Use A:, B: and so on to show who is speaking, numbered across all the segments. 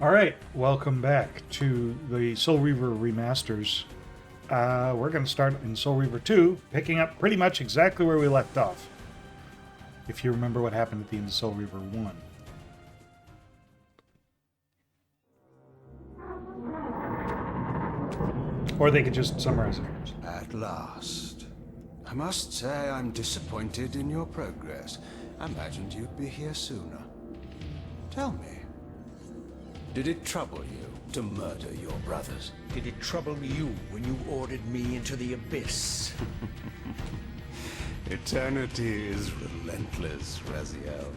A: Alright, welcome back to the Soul Reaver Remasters. We're going to start in Soul Reaver 2, picking up pretty much exactly where we left off. If you remember what happened at the end of Soul Reaver 1. Or they could just summarize it.
B: At last. I must say I'm disappointed in your progress. I imagined you'd be here sooner. Tell me, did it trouble you to murder your brothers?
C: Did it trouble you when you ordered me into the abyss?
B: Eternity is relentless, Raziel.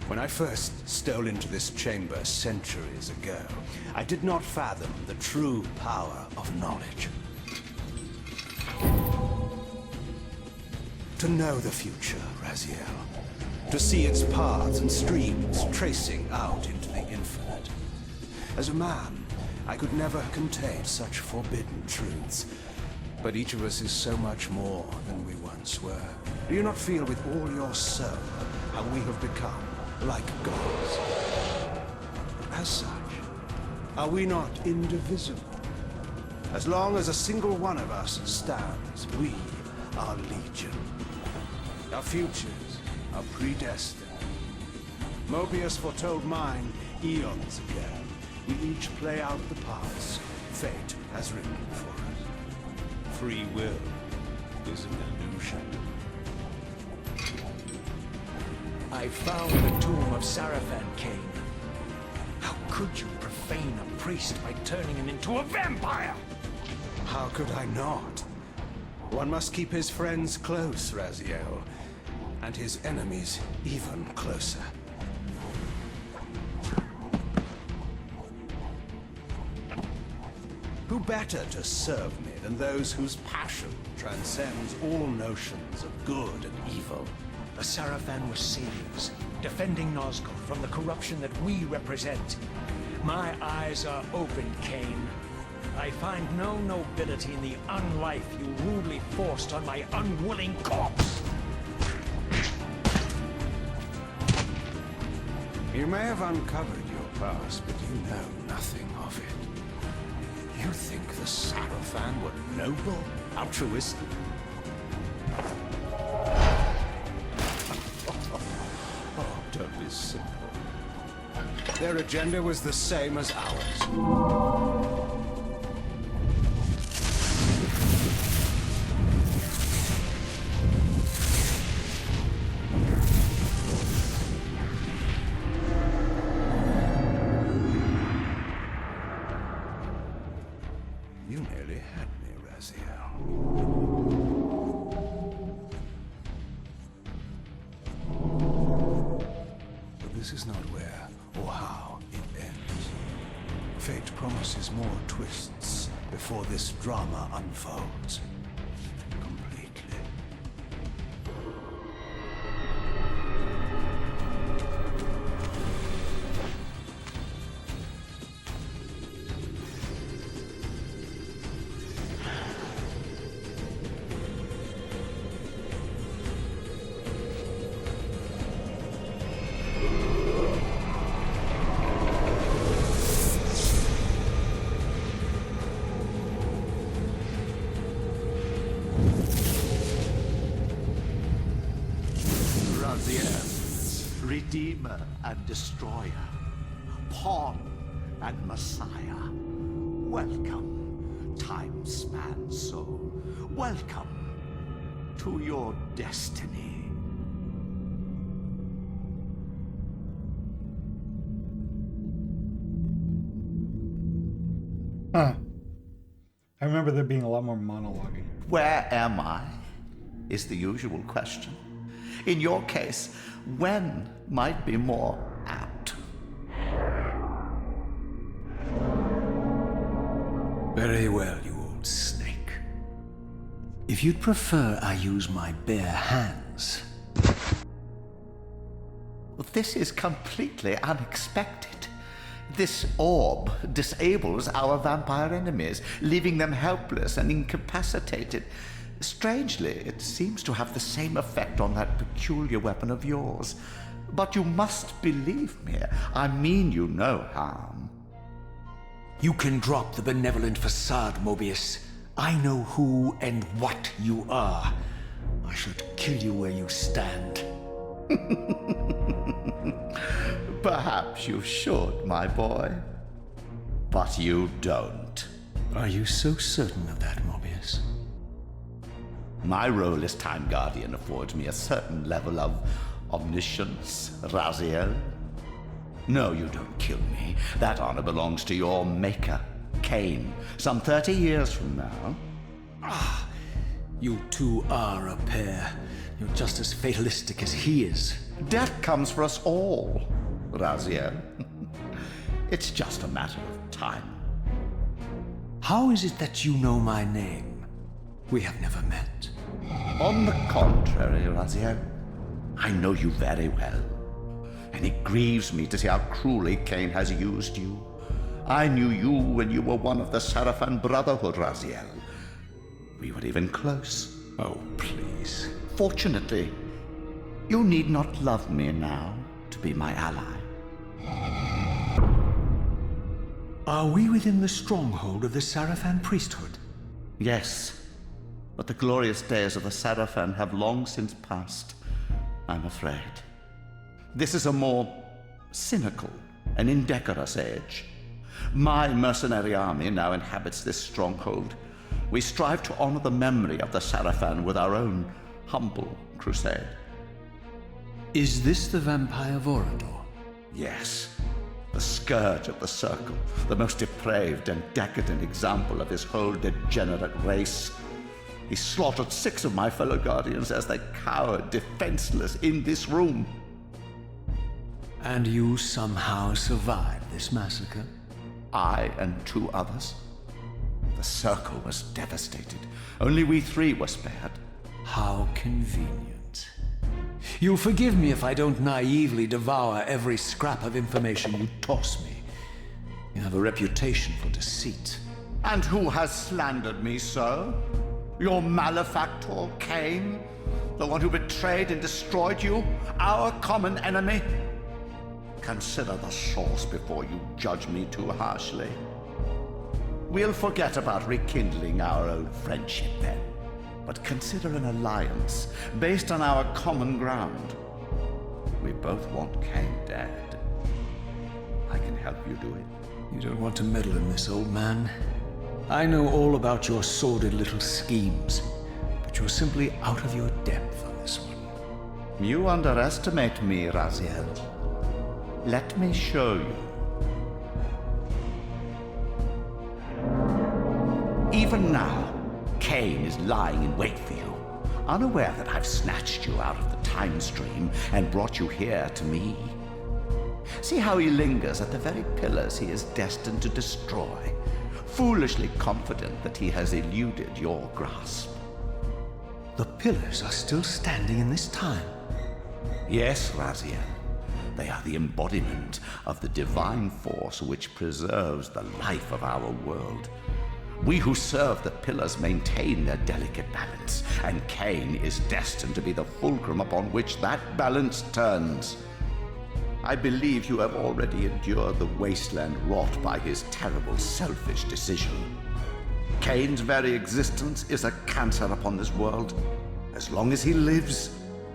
B: When I first stole into this chamber centuries ago, I did not fathom the true power of knowledge. To know the future, Raziel. To see its paths and streams tracing out into the infinite. As a man, I could never contain such forbidden truths. But each of us is so much more than we once were. Do you not feel with all your soul how we have become like gods? As such, are we not indivisible? As long as a single one of us stands, we are legion. Our futures are predestined. Moebius foretold mine eons ago. We each play out the parts fate has written for us. Free will is an illusion.
C: I found the tomb of Sarafan, Kain. How could you profane a priest by turning him into a vampire?
B: How could I not? One must keep his friends close, Raziel, and his enemies even closer. Who better to serve me than those whose passion transcends all notions of good and evil?
C: The Sarafan were saviors, defending Nosgoth from the corruption that we represent. My eyes are open, Kain. I find no nobility in the unlife you rudely forced on my unwilling corpse.
B: You may have uncovered your past, but you know nothing of it. You think the Sarafan were noble, altruistic? Oh, don't be simple. Their agenda was the same as ours. You nearly had me, Raziel. But this is not where or how it ends. Fate promises more twists before this drama unfolds completely.
D: Redeemer and Destroyer, Pawn and Messiah. Welcome, time-span soul. Welcome to your destiny.
A: Huh. I remember there being a lot more monologuing.
D: Where am I? Is the usual question. In your case, when might be more apt.
B: Very well, you old snake. If you'd prefer I use my bare hands.
D: This is completely unexpected. This orb disables our vampire enemies, leaving them helpless and incapacitated. Strangely, it seems to have the same effect on that peculiar weapon of yours. But you must believe me. I mean you no harm.
C: You can drop the benevolent facade, Moebius. I know who and what you are. I should kill you where you stand.
D: Perhaps you should, my boy. But you don't.
C: Are you so certain of that, Moebius?
D: My role as Time Guardian affords me a certain level of omniscience, Raziel. No, you don't kill me. That honor belongs to your maker, Kain, some 30 years from now.
C: You two are a pair. You're just as fatalistic as he is.
D: Death comes for us all, Raziel. It's just a matter of time.
C: How is it that you know my name? We have never met.
D: On the contrary, Raziel, I know you very well. And it grieves me to see how cruelly Kain has used you. I knew you when you were one of the Sarafan Brotherhood, Raziel. We were even close.
C: Oh, please.
D: Fortunately, you need not love me now to be my ally.
C: Are we within the stronghold of the Sarafan priesthood?
D: Yes, but the glorious days of the Sarafan have long since passed, I'm afraid. This is a more cynical and indecorous age. My mercenary army now inhabits this stronghold. We strive to honor the memory of the Sarafan with our own humble crusade.
C: Is this the vampire Vorador?
D: Yes, the scourge of the Circle, the most depraved and decadent example of his whole degenerate race. He slaughtered 6 of my fellow Guardians as they cowered defenseless in this room.
C: And you somehow survived this massacre?
D: I and 2 others. The Circle was devastated. Only we 3 were spared.
C: How convenient. You'll forgive me if I don't naively devour every scrap of information you toss me. You have a reputation for deceit.
D: And who has slandered me so? Your malefactor, Kain? The one who betrayed and destroyed you? Our common enemy? Consider the source before you judge me too harshly. We'll forget about rekindling our old friendship then. But consider an alliance based on our common ground. We both want Kain dead. I can help you do it.
C: You don't want to meddle in this, old man. I know all about your sordid little schemes, but you're simply out of your depth on this one.
D: You underestimate me, Raziel. Let me show you. Even now, Kain is lying in wait for you, unaware that I've snatched you out of the time stream and brought you here to me. See how he lingers at the very pillars he is destined to destroy, foolishly confident that he has eluded your grasp.
C: The pillars are still standing in this time.
D: Yes, Raziel. They are the embodiment of the divine force which preserves the life of our world. We who serve the pillars maintain their delicate balance, and Kain is destined to be the fulcrum upon which that balance turns. I believe you have already endured the wasteland wrought by his terrible, selfish decision. Kain's very existence is a cancer upon this world. As long as he lives,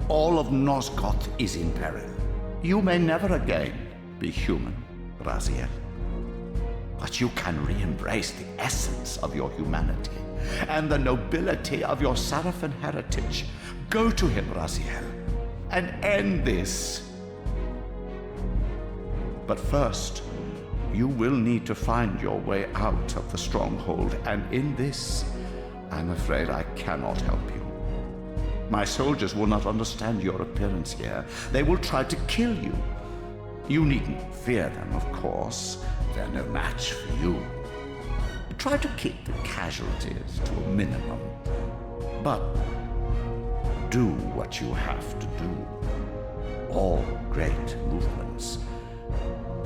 D: all of Nosgoth is in peril. You may never again be human, Raziel. But you can re-embrace the essence of your humanity and the nobility of your Sarafan heritage. Go to him, Raziel, and end this. But first, you will need to find your way out of the stronghold, and in this, I'm afraid I cannot help you. My soldiers will not understand your appearance here. They will try to kill you. You needn't fear them, of course. They're no match for you. Try to keep the casualties to a minimum. But do what you have to do. All great movements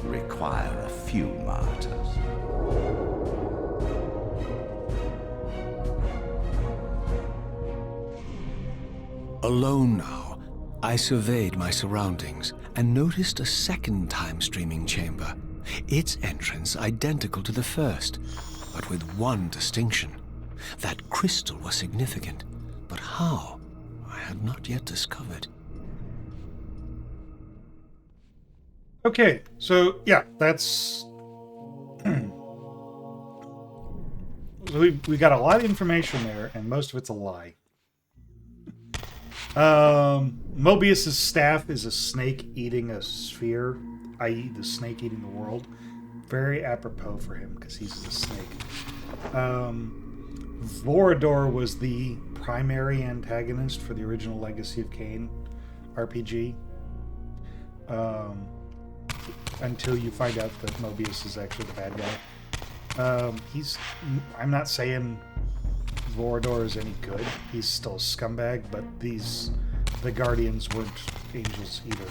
D: require a few martyrs.
C: Alone now, I surveyed my surroundings
E: and noticed a second time-streaming chamber. Its entrance identical to the first, but with one distinction. That crystal was significant, but how? I had not yet discovered.
A: Okay, so yeah, that's... we got a lot of information there, and most of it's a lie. Moebius's staff is a snake eating a sphere, i.e. the snake eating the world. Very apropos for him, because he's a snake. Vorador was the primary antagonist for the original Legacy of Kain RPG. Until you find out that Moebius is actually the bad guy. I'm not saying Vorador is any good. He's still a scumbag, but the Guardians weren't angels either.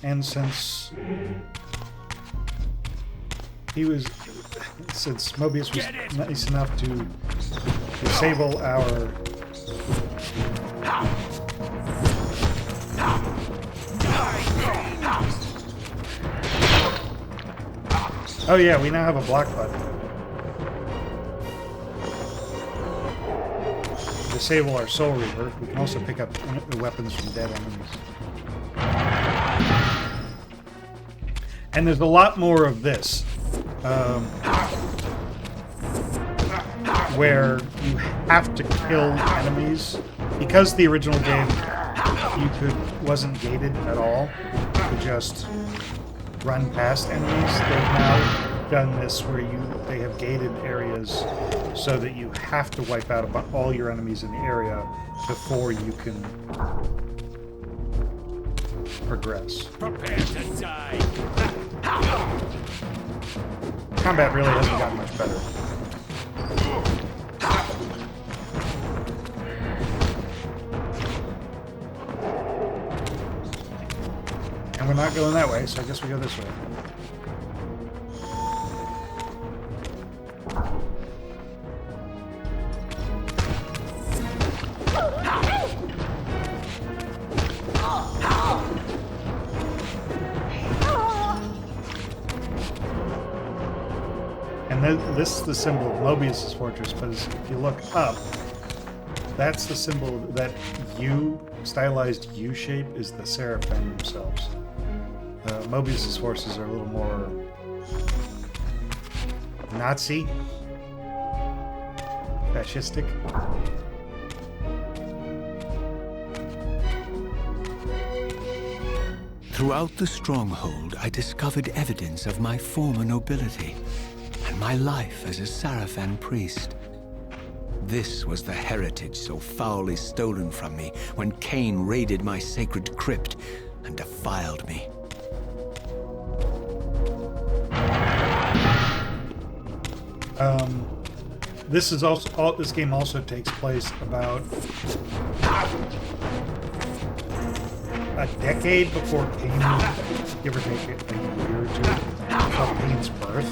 A: And since Moebius was nice enough to disable our oh yeah, we now have a block button. Disable our Soul Reaver. We can also pick up weapons from dead enemies. And there's a lot more of this, where you have to kill enemies. Because the original game wasn't gated at all, you could just run past enemies. They've now done this where they have gated areas so that you have to wipe out about all your enemies in the area before you can progress.
C: Prepare to die.
A: Combat really hasn't gotten much better. And we're not going that way, so I guess we go this way. This is the symbol of Moebius' fortress, but if you look up, that's the symbol, that stylized U shape is the Seraphim themselves. Moebius' forces are a little more Nazi, fascistic.
E: Throughout the stronghold, I discovered evidence of my former nobility and my life as a Sarafan priest. This was the heritage so foully stolen from me when Kain raided my sacred crypt and defiled me.
A: This game also takes place about a decade before Kain, give or take a year or two, before Kain's birth.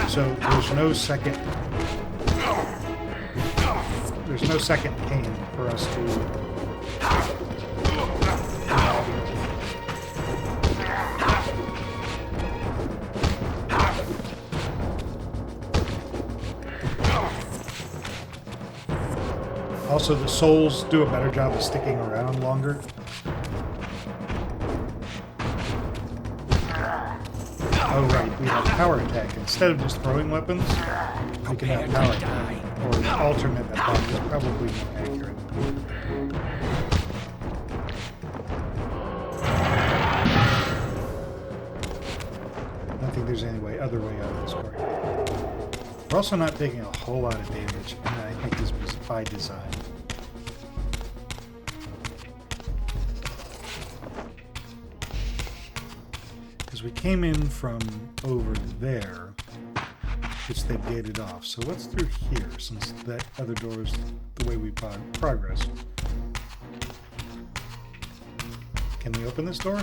A: So there's no second Kain for us to Also, the souls do a better job of sticking around longer. Oh right, we have power attack. Instead of just throwing weapons, we can have power attack. Or alternate attack is probably more accurate. I don't think there's any other way out of this part. We're also not taking a whole lot of damage, and I think this was by design. Because we came in from over there, which they gated off. So what's through here, since that other door is the way we progress? Can we open this door?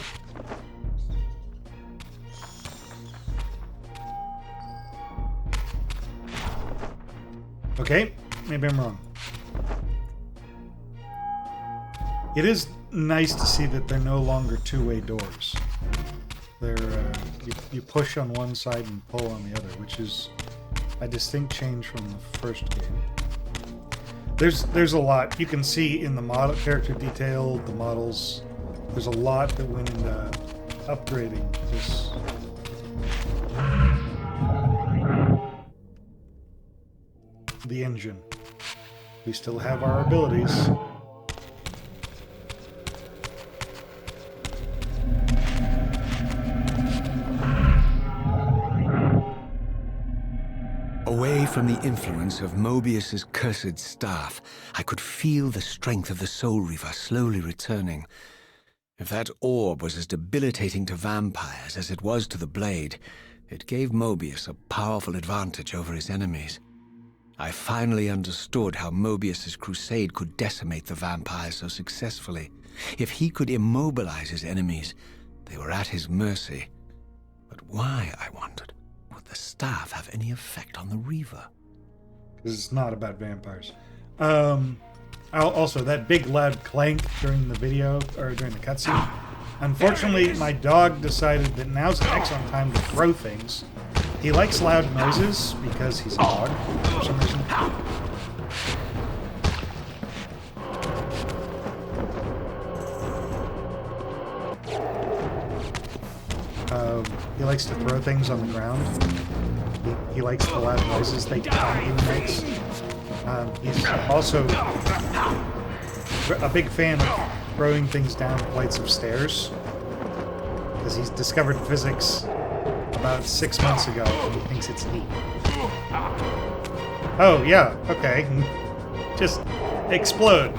A: Okay, maybe I'm wrong. It is nice to see that they're no longer two-way doors. They're you push on one side and pull on the other, which is a distinct change from the first game. There's a lot you can see in the model character detail, the models. There's a lot that went into upgrading this. The engine. We still have our abilities.
E: Away from the influence of Moebius's cursed staff, I could feel the strength of the Soul Reaver slowly returning. If that orb was as debilitating to vampires as it was to the blade, it gave Moebius a powerful advantage over his enemies. I finally understood how Moebius's crusade could decimate the vampires so successfully. If he could immobilize his enemies, they were at his mercy. But why, I wondered, would the staff have any effect on the Reaver?
A: Because it's not about vampires. Also, that big loud clank during the video, or during the cutscene. Unfortunately, my dog decided that now's an excellent time to throw things. He likes loud noises because he's a dog, for some reason. He likes to throw things on the ground. He likes the loud noises they makes. He's also a big fan of throwing things down flights of stairs because he's discovered physics about 6 months ago and he thinks it's neat. Oh, yeah, okay. Just explode.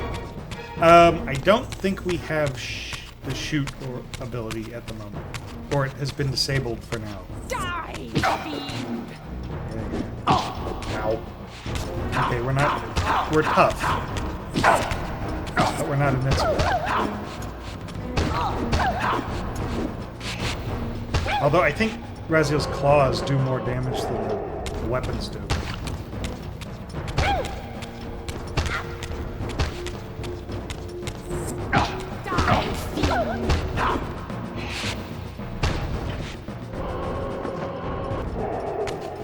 A: I don't think we have the shoot ability at the moment. Or it has been disabled for now.
F: Die, fiend!
A: Ow. Okay, we're tough. But we're not invincible. Although I think Raziel's claws do more damage than the weapons do.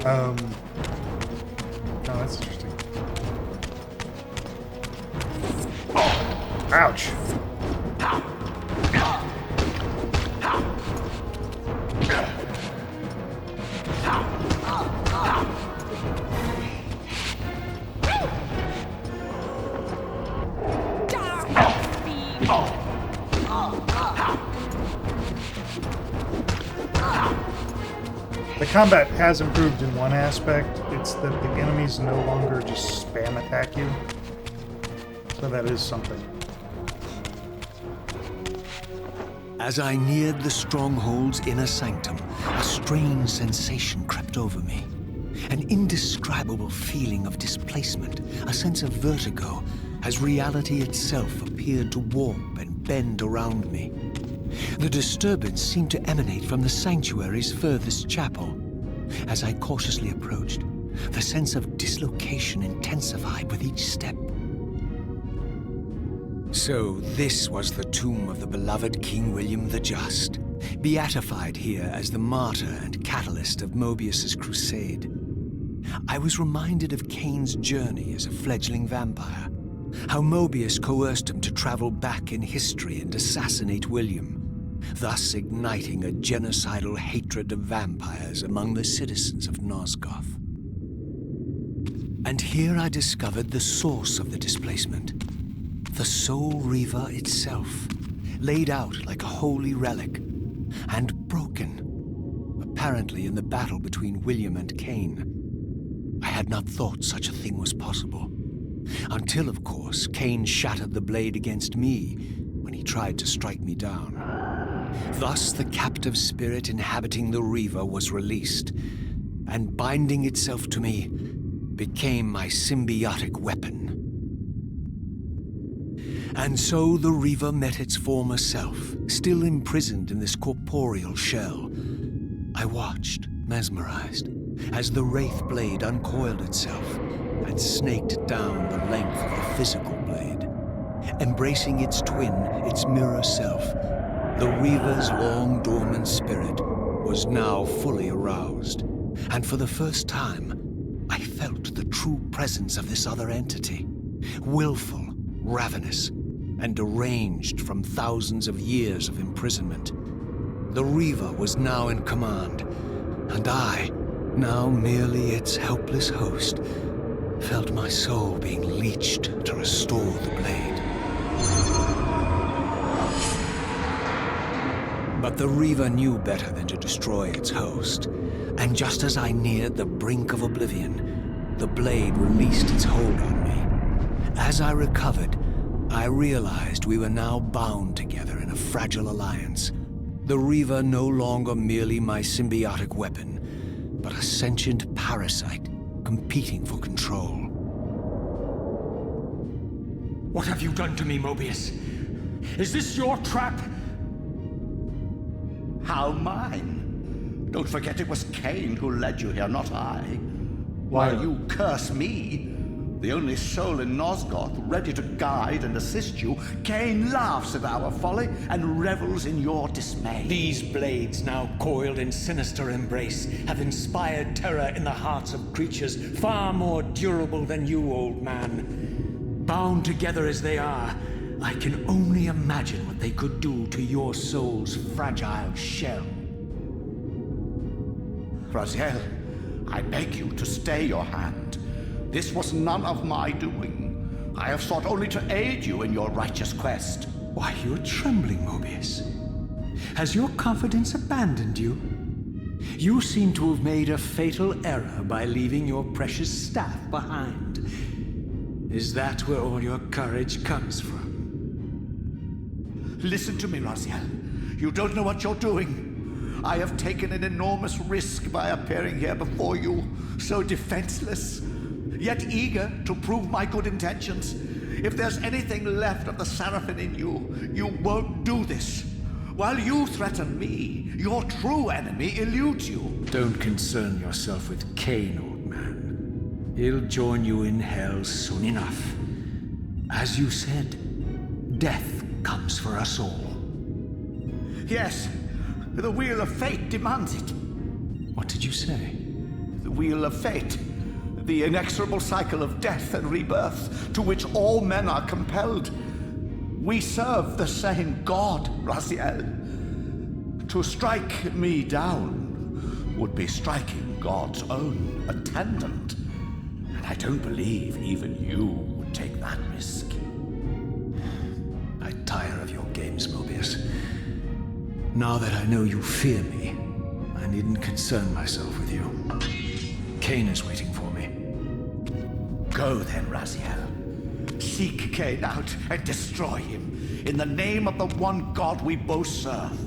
A: Oh, that's interesting. Ouch. The combat has improved in one aspect. It's that the enemies no longer just spam attack you. So that is something.
E: As I neared the stronghold's inner sanctum, a strange sensation crept over me. An indescribable feeling of displacement, a sense of vertigo, as reality itself appeared to warp and bend around me. The disturbance seemed to emanate from the sanctuary's furthest chapel. As I cautiously approached, the sense of dislocation intensified with each step. So this was the tomb of the beloved King William the Just, beatified here as the martyr and catalyst of Moebius's crusade. I was reminded of Kain's journey as a fledgling vampire, how Moebius coerced him to travel back in history and assassinate William, thus igniting a genocidal hatred of vampires among the citizens of Nosgoth. And here I discovered the source of the displacement. The Soul Reaver itself, laid out like a holy relic, and broken, apparently in the battle between William and Kain. I had not thought such a thing was possible, until, of course, Kain shattered the blade against me when he tried to strike me down. Thus the captive spirit inhabiting the Reaver was released, and binding itself to me, became my symbiotic weapon. And so the Reaver met its former self, still imprisoned in this corporeal shell. I watched, mesmerized, as the Wraith blade uncoiled itself, and snaked down the length of the physical blade. Embracing its twin, its mirror self, the Reaver's long dormant spirit was now fully aroused, and for the first time, I felt the true presence of this other entity, willful, ravenous, and deranged from thousands of years of imprisonment. The Reaver was now in command, and I, now merely its helpless host, felt my soul being leeched to restore the blade. But the Reaver knew better than to destroy its host, and just as I neared the brink of oblivion, the blade released its hold on me. As I recovered, I realized we were now bound together in a fragile alliance. The Reaver no longer merely my symbiotic weapon, but a sentient parasite competing for control.
C: What have you done to me, Moebius? Is this your trap?
D: How mine? Don't forget it was Kain who led you here, not I. While you curse me, the only soul in Nosgoth ready to guide and assist you, Kain laughs at our folly and revels in your dismay.
C: These blades, now coiled in sinister embrace, have inspired terror in the hearts of creatures far more durable than you, old man. Bound together as they are, I can only imagine what they could do to your soul's fragile shell.
D: Raziel, I beg you to stay your hand. This was none of my doing. I have sought only to aid you in your righteous quest.
C: Why, you're trembling, Moebius. Has your confidence abandoned you? You seem to have made a fatal error by leaving your precious staff behind. Is that where all your courage comes from?
D: Listen to me, Raziel. You don't know what you're doing. I have taken an enormous risk by appearing here before you, so defenseless, yet eager to prove my good intentions. If there's anything left of the Seraphim in you, you won't do this. While you threaten me, your true enemy eludes you.
C: Don't concern yourself with Kain, old man. He'll join you in hell soon enough. As you said, death comes for us all.
D: Yes, the wheel of fate demands it.
C: What did you say?
D: The wheel of fate. The inexorable cycle of death and rebirth to which all men are compelled. We serve the same God, Raziel. To strike me down would be striking God's own attendant. And I don't believe even you would take that risk.
C: I tire of your games, Moebius. Now that I know you fear me, I needn't concern myself with you. Kain is waiting for me.
D: Go then, Raziel. Seek Kain out and destroy him in the name of the one God we both serve.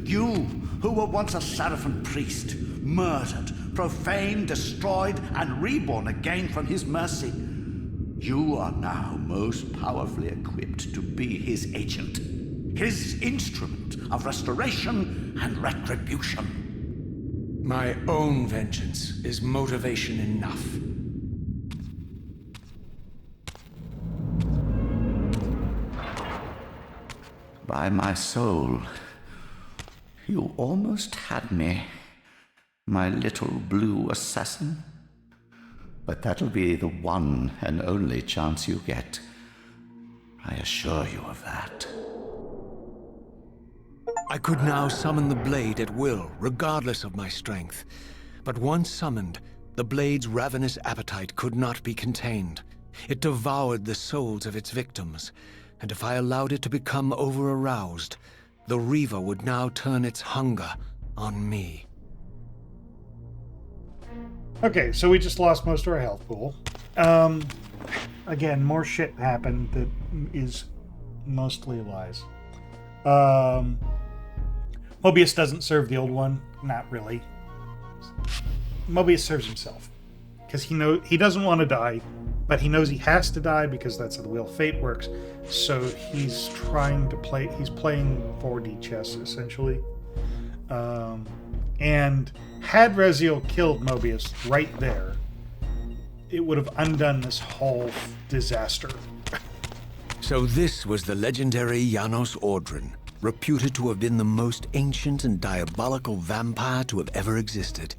D: You, who were once a Seraphim priest, murdered, profaned, destroyed, and reborn again from his mercy, you are now most powerfully equipped to be his agent, his instrument of restoration and retribution.
C: My own vengeance is motivation enough.
D: By my soul, you almost had me, my little blue assassin. But that'll be the one and only chance you get. I assure you of that.
E: I could now summon the blade at will, regardless of my strength. But once summoned, the blade's ravenous appetite could not be contained. It devoured the souls of its victims, and if I allowed it to become over-aroused, the Reaver would now turn its hunger on me.
A: Okay, so we just lost most of our health pool. Again, more shit happened that is mostly lies. Moebius doesn't serve the old one. Not really. Moebius serves himself. Because he doesn't want to die, but he knows he has to die because that's how the Wheel of Fate works. So he's playing 4D chess, essentially. And had Raziel killed Moebius right there, it would have undone this whole disaster.
E: So this was the legendary Janos Ordren, reputed to have been the most ancient and diabolical vampire to have ever existed.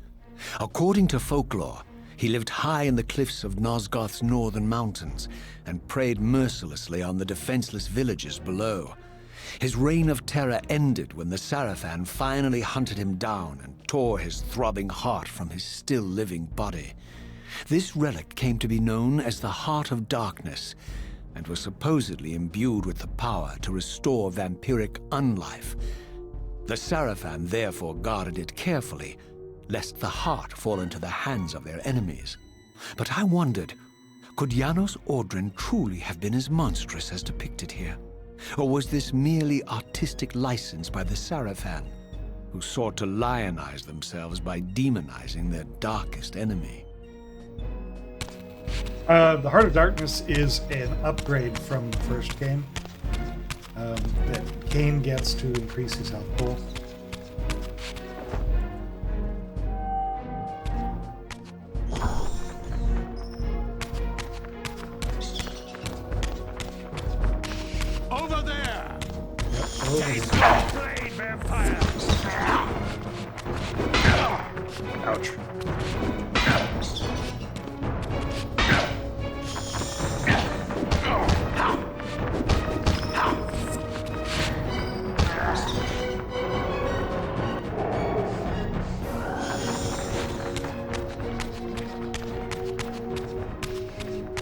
E: According to folklore, he lived high in the cliffs of Nosgoth's northern mountains and preyed mercilessly on the defenseless villages below. His reign of terror ended when the Sarafan finally hunted him down and tore his throbbing heart from his still-living body. This relic came to be known as the Heart of Darkness, and was supposedly imbued with the power to restore vampiric unlife. The Sarafan therefore guarded it carefully, lest the heart fall into the hands of their enemies. But I wondered, could Janos Ordren truly have been as monstrous as depicted here? Or was this merely artistic license by the Sarafan, who sought to lionize themselves by demonizing their darkest enemy?
A: The Heart of Darkness is an upgrade from the first game that Kain gets to increase his health pool.
C: Over there!
A: Yep, over here.
C: Blade vampires!
A: Ouch.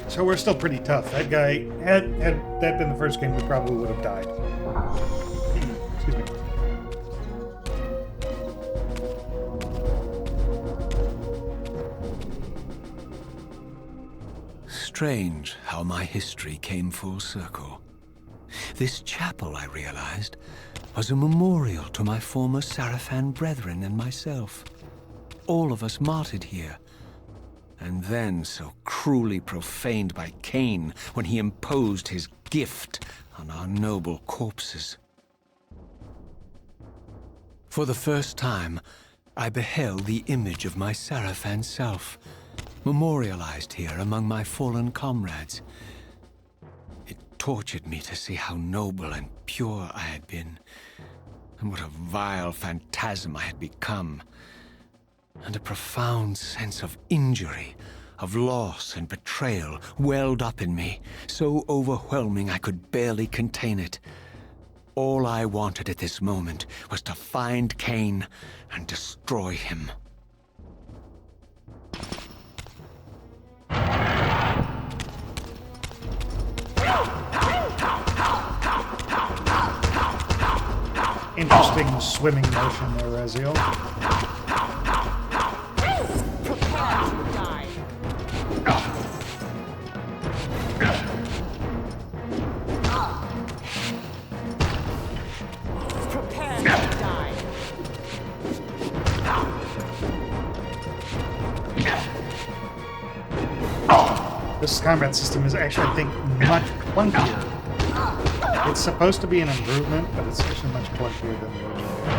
A: So we're still pretty tough. That guy, had that been the first game, we probably would have died. Excuse me.
E: Strange how my history came full circle. This chapel, I realized, was a memorial to my former Sarafan brethren and myself. All of us martyred here, and then so cruelly profaned by Kain when he imposed his gift on our noble corpses. For the first time, I beheld the image of my Sarafan self, memorialized here among my fallen comrades. It tortured me to see how noble and pure I had been, and what a vile phantasm I had become. And a profound sense of injury, of loss and betrayal welled up in me, so overwhelming I could barely contain it. All I wanted at this moment was to find Kain and destroy him.
A: Interesting swimming motion there, Raziel.
F: Prepare to die. Prepare to die.
A: This combat system is actually, I think, much clunkier. It's supposed to be an improvement, but it's actually much clunkier than the original game.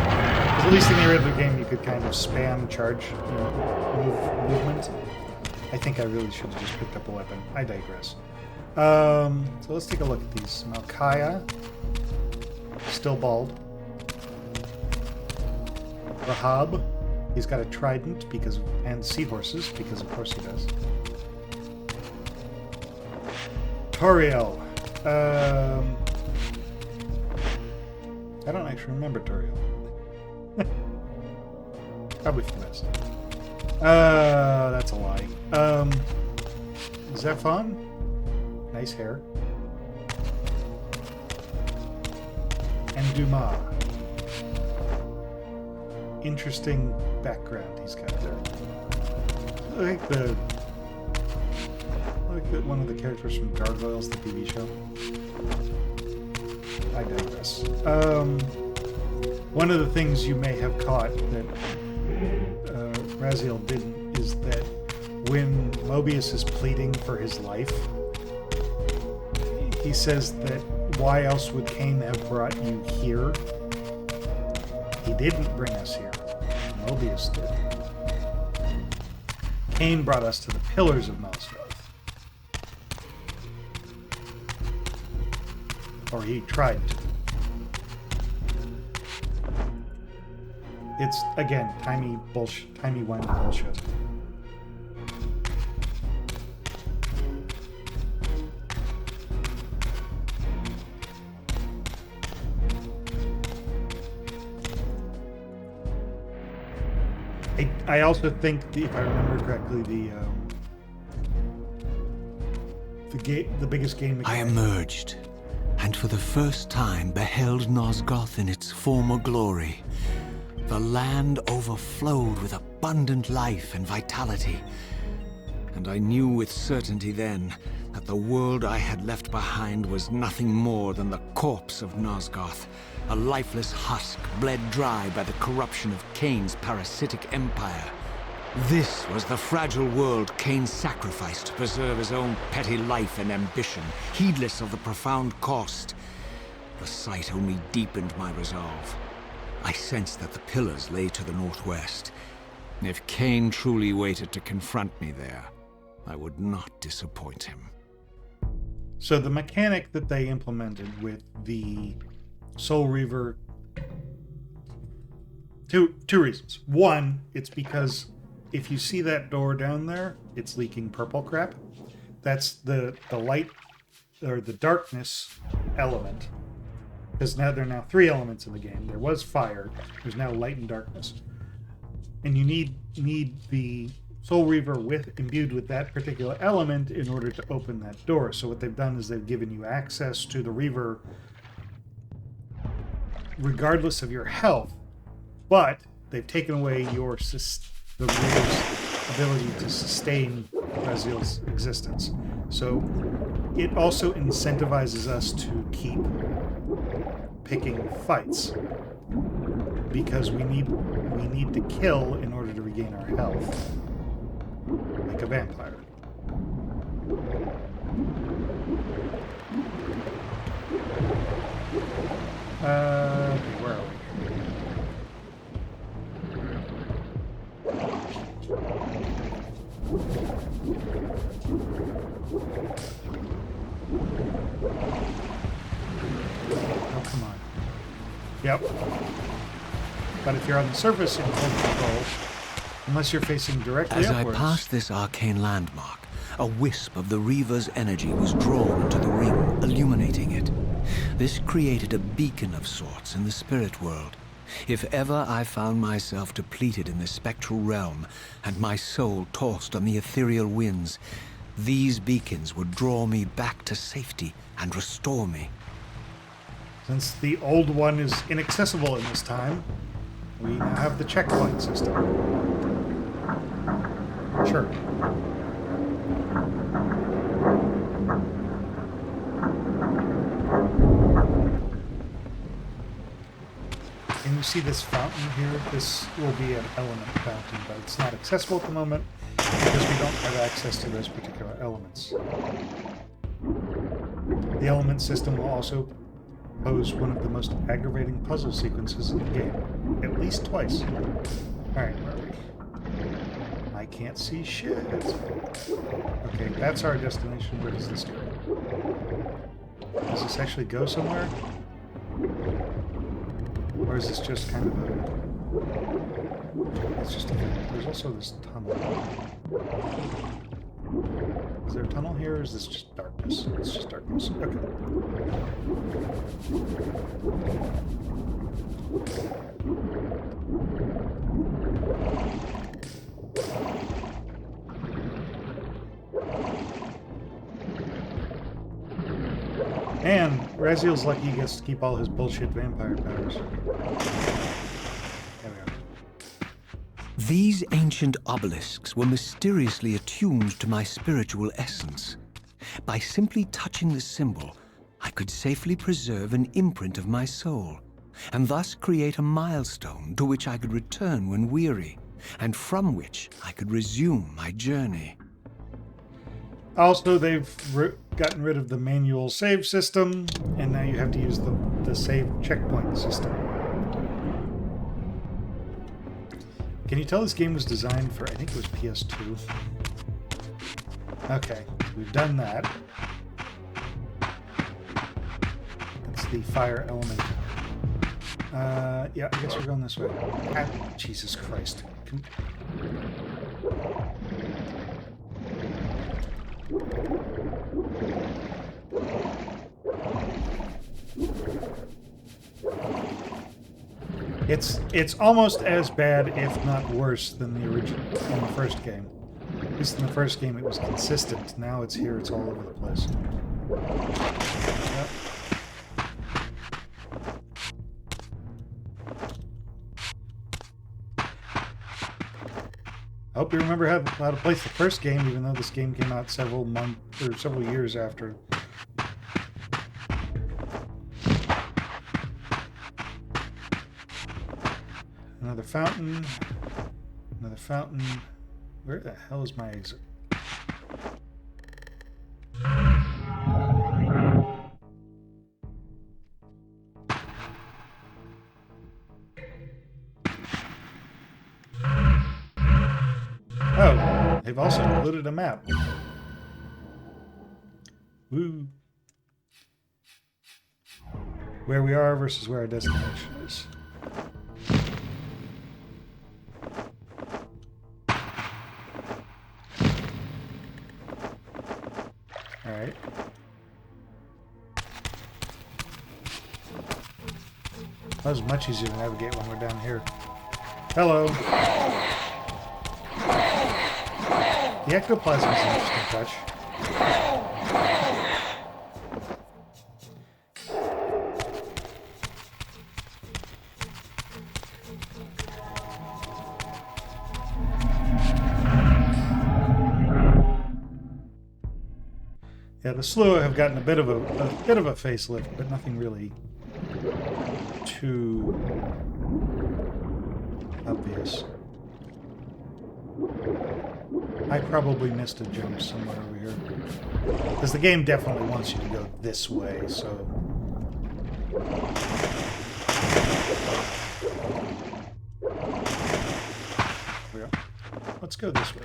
A: Because at least in the original game, you could kind of spam charge, movement. I think I really should have just picked up a weapon. I digress. So let's take a look at these. Malkaya, still bald. Rahab, he's got a trident and seahorses, because of course he does. Toriel. I don't actually remember Toriel. Probably for the best. That's a lie. Zephon. Nice hair. And Dumas. Interesting background he's got there. I like one of the characters from Gargoyles, the TV show. I digress. One of the things you may have caught that Raziel didn't is that when Moebius is pleading for his life, he says that why else would Kain have brought you here? He didn't bring us here. Moebius did. Kain brought us to the Pillars of Nosgoth. Or he tried to. It's, again, timey-wimey bullshit. I also think, if I remember correctly, the biggest game.
E: I emerged, and for the first time beheld Nosgoth in its former glory. The land overflowed with abundant life and vitality, and I knew with certainty then that the world I had left behind was nothing more than the corpse of Nosgoth, a lifeless husk bled dry by the corruption of Kain's parasitic empire. This was the fragile world Kain sacrificed to preserve his own petty life and ambition, heedless of the profound cost. The sight only deepened my resolve. I sensed that the pillars lay to the northwest. If Kain truly waited to confront me there, I would not disappoint him.
A: So the mechanic that they implemented with the Soul Reaver, two reasons. One, it's because if you see that door down there, it's leaking purple crap. That's the light or the darkness element. Because now there are now 3 elements in the game. There was fire. There's now light and darkness. And you need the Soul Reaver imbued with that particular element in order to open that door. So what they've done is they've given you access to the Reaver regardless of your health, but they've taken away the Reaver's ability to sustain Raziel's existence. So it also incentivizes us to keep picking fights because we need to kill in order to regain our health, like a vampire. Okay, where are we? Oh, come on. Yep. But if you're on the surface in full control, unless you're facing directly upwards...
E: As I passed this arcane landmark, a wisp of the Reaver's energy was drawn into the ring, illuminating it. This created a beacon of sorts in the spirit world. If ever I found myself depleted in the spectral realm, and my soul tossed on the ethereal winds, these beacons would draw me back to safety and restore me.
A: Since the old one is inaccessible in this time, we now have the checkpoint system. Sure. And you see this fountain here? This will be an element fountain, but it's not accessible at the moment because we don't have access to those particular elements. The element system will also pose one of the most aggravating puzzle sequences in the game. At least twice. Alright, where are we? I can't see shit. Okay, that's our destination. Where does this go? Does this actually go somewhere? Or is this just kind of a... It's just a... There's also this tunnel. Is there a tunnel here, or is this just darkness? It's just darkness. Okay. And Raziel's lucky he gets to keep all his bullshit vampire powers. There we are.
E: These ancient obelisks were mysteriously attuned to my spiritual essence. By simply touching the symbol, I could safely preserve an imprint of my soul, and thus create a milestone to which I could return when weary, and from which I could resume my journey.
A: Also, they've gotten rid of the manual save system, and now you have to use the save checkpoint system. Can you tell this game was designed for, I think it was PS2? Okay, we've done that. the fire element. Yeah, I guess we're going this way. Ah, Jesus Christ. It's almost as bad, if not worse, than the original in the first game. At least in the first game it was consistent. Now it's here, it's all over the place. Yep. I hope you remember how to play the first game, even though this game came out several months or several years after. Another fountain. Another fountain. Where the hell is my exit? Oh, they've also included a map. Woo. Where we are versus where our destination is. Alright. That was much easier to navigate when we're down here. Hello. The ectoplasm is an interesting touch. Yeah, the slew have gotten a bit of a facelift, but nothing really too obvious. I probably missed a jump somewhere over here. Because the game definitely wants you to go this way, so... There we go. Let's go this way.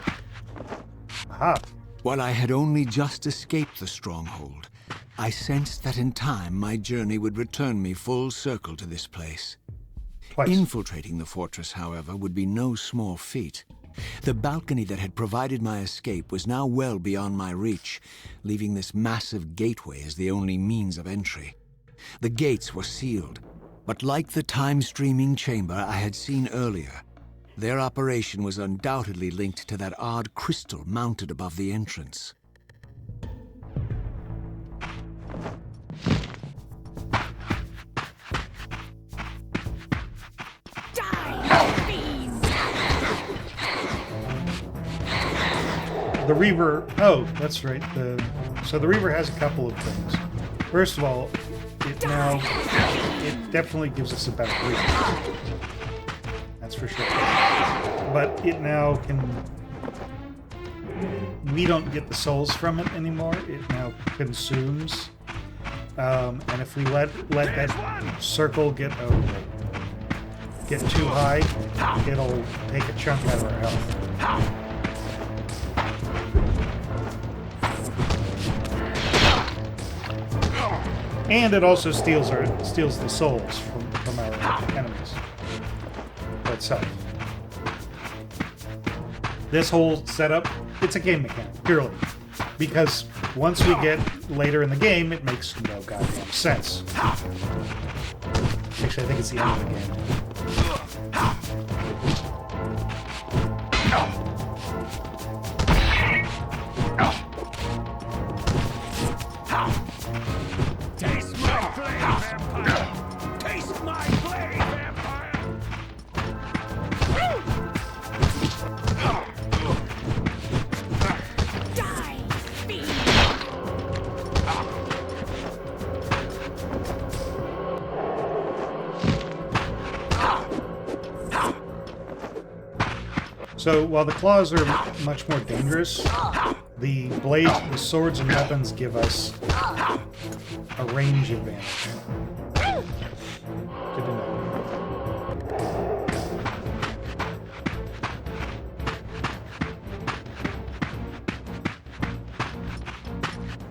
A: Aha!
E: While I had only just escaped the stronghold, I sensed that in time my journey would return me full circle to this place.
A: Twice.
E: Infiltrating the fortress, however, would be no small feat. The balcony that had provided my escape was now well beyond my reach, leaving this massive gateway as the only means of entry. The gates were sealed, but like the time-streaming chamber I had seen earlier, their operation was undoubtedly linked to that odd crystal mounted above the entrance.
A: The Reaver... Oh, that's right. So the Reaver has a couple of things. First of all, it definitely gives us a better reach. That's for sure. But it now can... We don't get the souls from it anymore. It now consumes. And if we let that circle get too high, it'll take a chunk out of our health. And it also steals the souls from our enemies itself. This whole setup, it's a game mechanic, purely. Because once we get later in the game, it makes no goddamn sense. Actually, I think it's the end of the game.
C: Taste my flame, vampire! Taste my flame, vampire!
F: Die, fiend!
A: So while the claws are much more dangerous, the blades, the swords and weapons give us a range advantage. Good to know.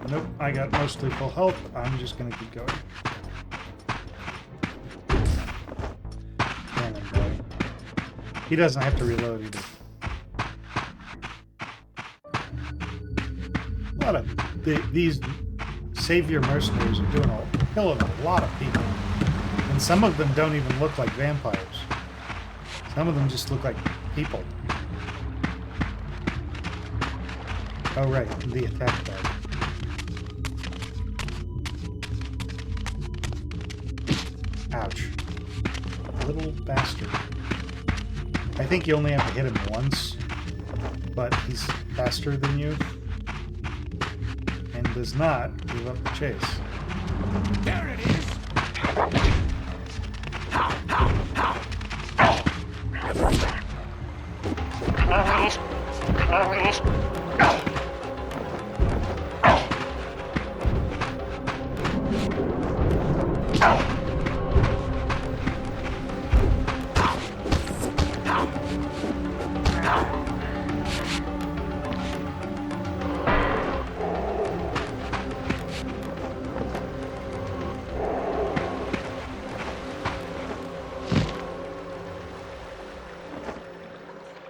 A: Nope, I got mostly full health. I'm just gonna keep going. He doesn't have to reload either. A lot of these savior mercenaries are killing a lot of people. And some of them don't even look like vampires. Some of them just look like people. Oh right, the attack dog. Ouch. Little bastard. I think you only have to hit him once, but he's faster than you and does not give up the chase.
C: There it is!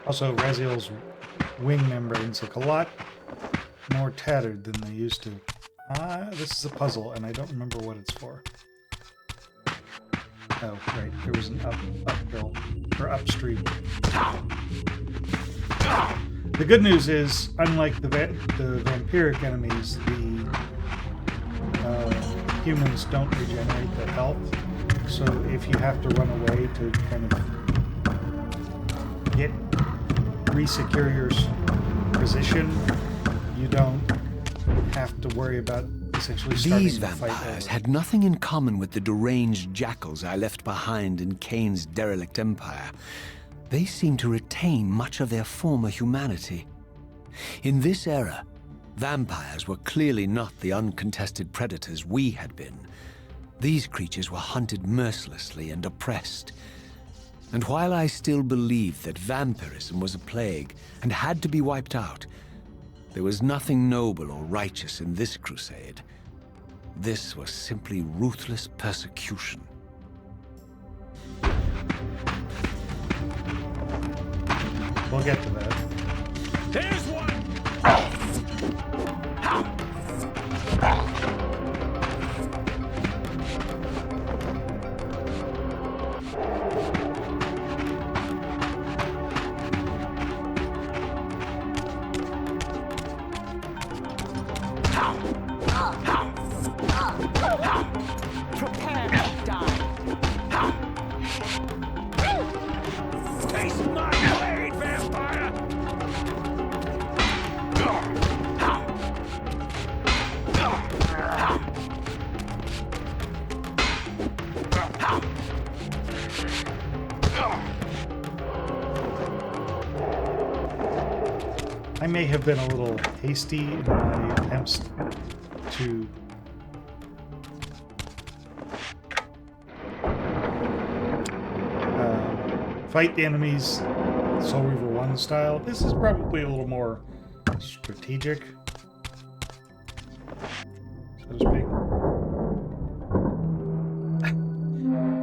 A: Also, Raziel's wing membranes look a lot more tattered than they used to. This is a puzzle, and I don't remember what it's for. Oh, right. There was an uphill, or upstream. The good news is, unlike the vampiric enemies, the humans don't regenerate their health. So if you have to run away to kind of resecure your position, you don't have to worry about essentially starting
E: These
A: the fight
E: vampires
A: over.
E: had nothing in common with the deranged jackals I left behind in Kain's derelict empire. They seemed to retain much of their former humanity. In this era, vampires were clearly not the uncontested predators we had been. These creatures were hunted mercilessly and oppressed. And while I still believed that vampirism was a plague and had to be wiped out, there was nothing noble or righteous in this crusade. This was simply ruthless persecution.
A: We'll get to that.
C: There's one!
F: Prepare to die.
C: Taste my blade, vampire!
A: I may have been a little hasty in my attempts to fight the enemies Soul Reaver 1 style. This is probably a little more strategic, so to speak.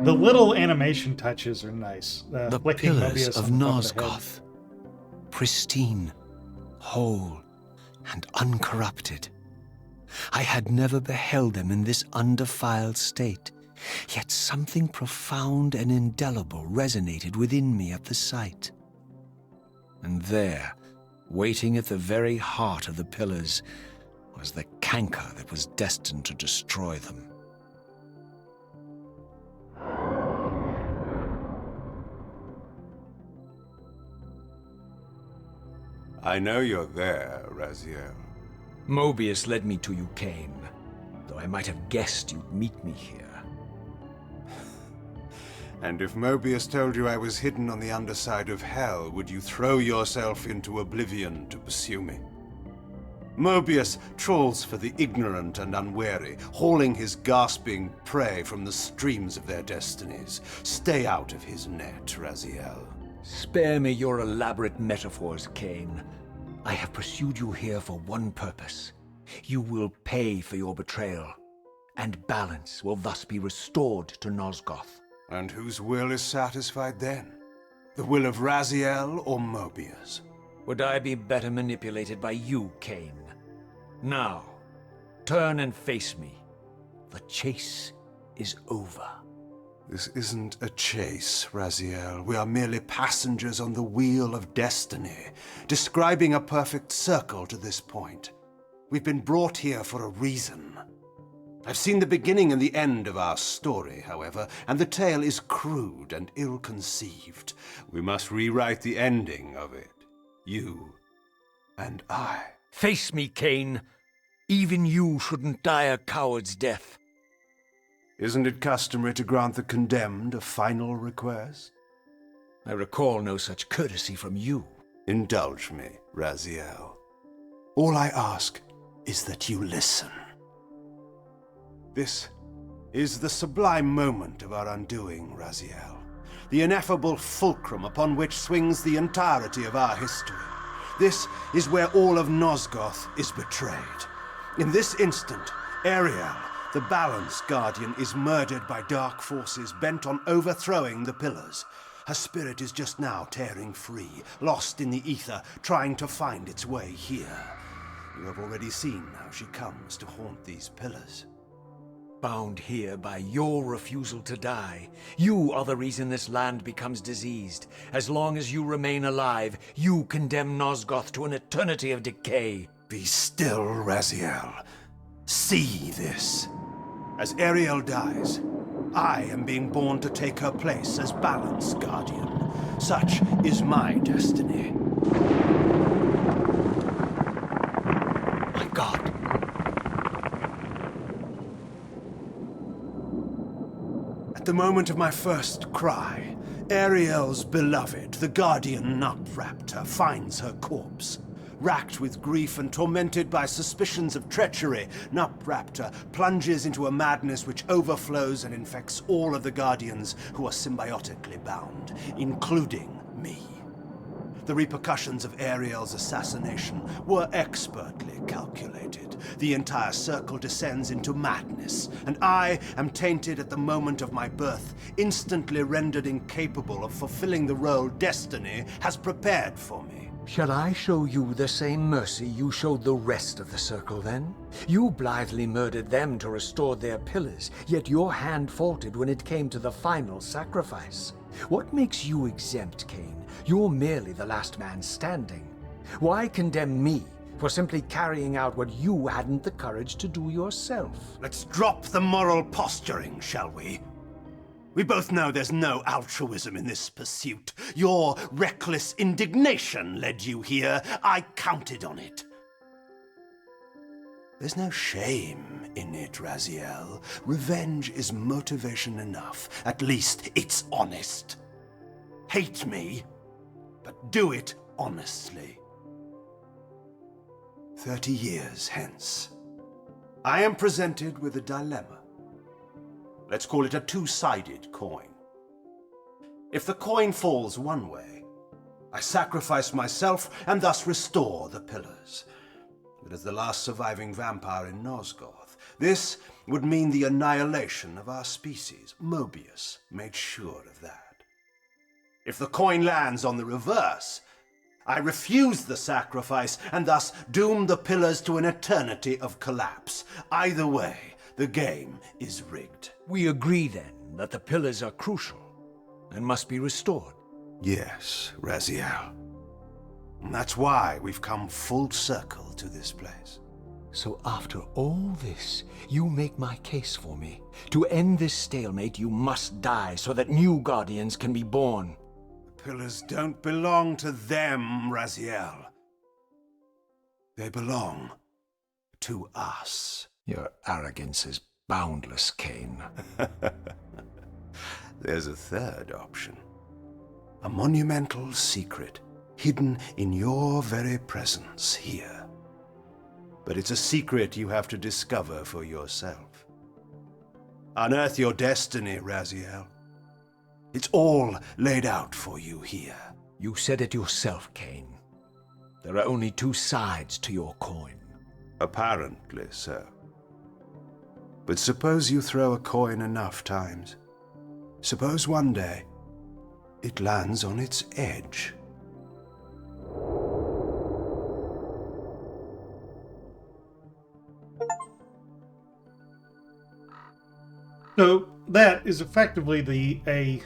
A: The little animation touches are nice.
E: The
A: flicking
E: pillars
A: Moebius
E: of
A: on the top of the head.
E: Nosgoth, pristine, whole, and uncorrupted. I had never beheld them in this undefiled state, yet something profound and indelible resonated within me at the sight. And there, waiting at the very heart of the pillars, was the canker that was destined to destroy them.
B: I know you're there, Raziel.
C: Moebius led me to you, Kain, though I might have guessed you'd meet me here.
B: And if Moebius told you I was hidden on the underside of hell, would you throw yourself into oblivion to pursue me? Moebius trawls for the ignorant and unwary, hauling his gasping prey from the streams of their destinies. Stay out of his net, Raziel.
C: Spare me your elaborate metaphors, Kain. I have pursued you here for one purpose. You will pay for your betrayal, and balance will thus be restored to Nosgoth.
B: And whose will is satisfied then? The will of Raziel or Moebius?
C: Would I be better manipulated by you, Kain? Now, turn and face me. The chase is over.
B: This isn't a chase, Raziel. We are merely passengers on the wheel of destiny, describing a perfect circle to this point. We've been brought here for a reason. I've seen the beginning and the end of our story, however, and the tale is crude and ill-conceived. We must rewrite the ending of it. You and I.
C: Face me, Kain. Even you shouldn't die a coward's death.
B: Isn't it customary to grant the condemned a final request?
C: I recall no such courtesy from you.
B: Indulge me, Raziel. All I ask is that you listen. This is the sublime moment of our undoing, Raziel. The ineffable fulcrum upon which swings the entirety of our history. This is where all of Nosgoth is betrayed. In this instant, Ariel, the Balance Guardian, is murdered by dark forces bent on overthrowing the Pillars. Her spirit is just now tearing free, lost in the ether, trying to find its way here. You have already seen how she comes to haunt these Pillars.
C: Bound here by your refusal to die. You are the reason this land becomes diseased. As long as you remain alive, you condemn Nosgoth to an eternity of decay.
B: Be still, Raziel. See this. As Ariel dies, I am being born to take her place as Balance Guardian. Such is my destiny.
C: My God.
B: At the moment of my first cry, Ariel's beloved, the Guardian Nupraptor, finds her corpse. Racked with grief and tormented by suspicions of treachery, Nupraptor plunges into a madness which overflows and infects all of the Guardians who are symbiotically bound, including me. The repercussions of Ariel's assassination were expertly calculated. The entire circle descends into madness, and I am tainted at the moment of my birth, instantly rendered incapable of fulfilling the role destiny has prepared for me.
C: Shall I show you the same mercy you showed the rest of the circle, then? You blithely murdered them to restore their pillars, yet your hand faltered when it came to the final sacrifice. What makes you exempt, Kain? You're merely the last man standing. Why condemn me for simply carrying out what you hadn't the courage to do yourself?
B: Let's drop the moral posturing, shall we? We both know there's no altruism in this pursuit. Your reckless indignation led you here. I counted on it. There's no shame in it, Raziel. Revenge is motivation enough. At least it's honest. Hate me, but do it honestly. 30 years hence, I am presented with a dilemma. Let's call it a two-sided coin. If the coin falls one way, I sacrifice myself and thus restore the pillars. But as the last surviving vampire in Nosgoth, this would mean the annihilation of our species. Moebius made sure of that. If the coin lands on the reverse, I refuse the sacrifice and thus doom the pillars to an eternity of collapse. Either way, the game is rigged.
C: We agree, then, that the pillars are crucial and must be restored.
B: Yes, Raziel. And that's why we've come full circle to this place.
C: So after all this, you make my case for me. To end this stalemate, you must die so that new Guardians can be born.
B: The pillars don't belong to them, Raziel. They belong to us.
C: Your arrogance is boundless, Kain.
B: There's a third option. A monumental secret, hidden in your very presence here. But it's a secret you have to discover for yourself. Unearth your destiny, Raziel. It's all laid out for you here.
C: You said it yourself, Kain. There are only two sides to your coin.
B: Apparently so. But suppose you throw a coin enough times. Suppose one day it lands on its edge.
A: So that is effectively a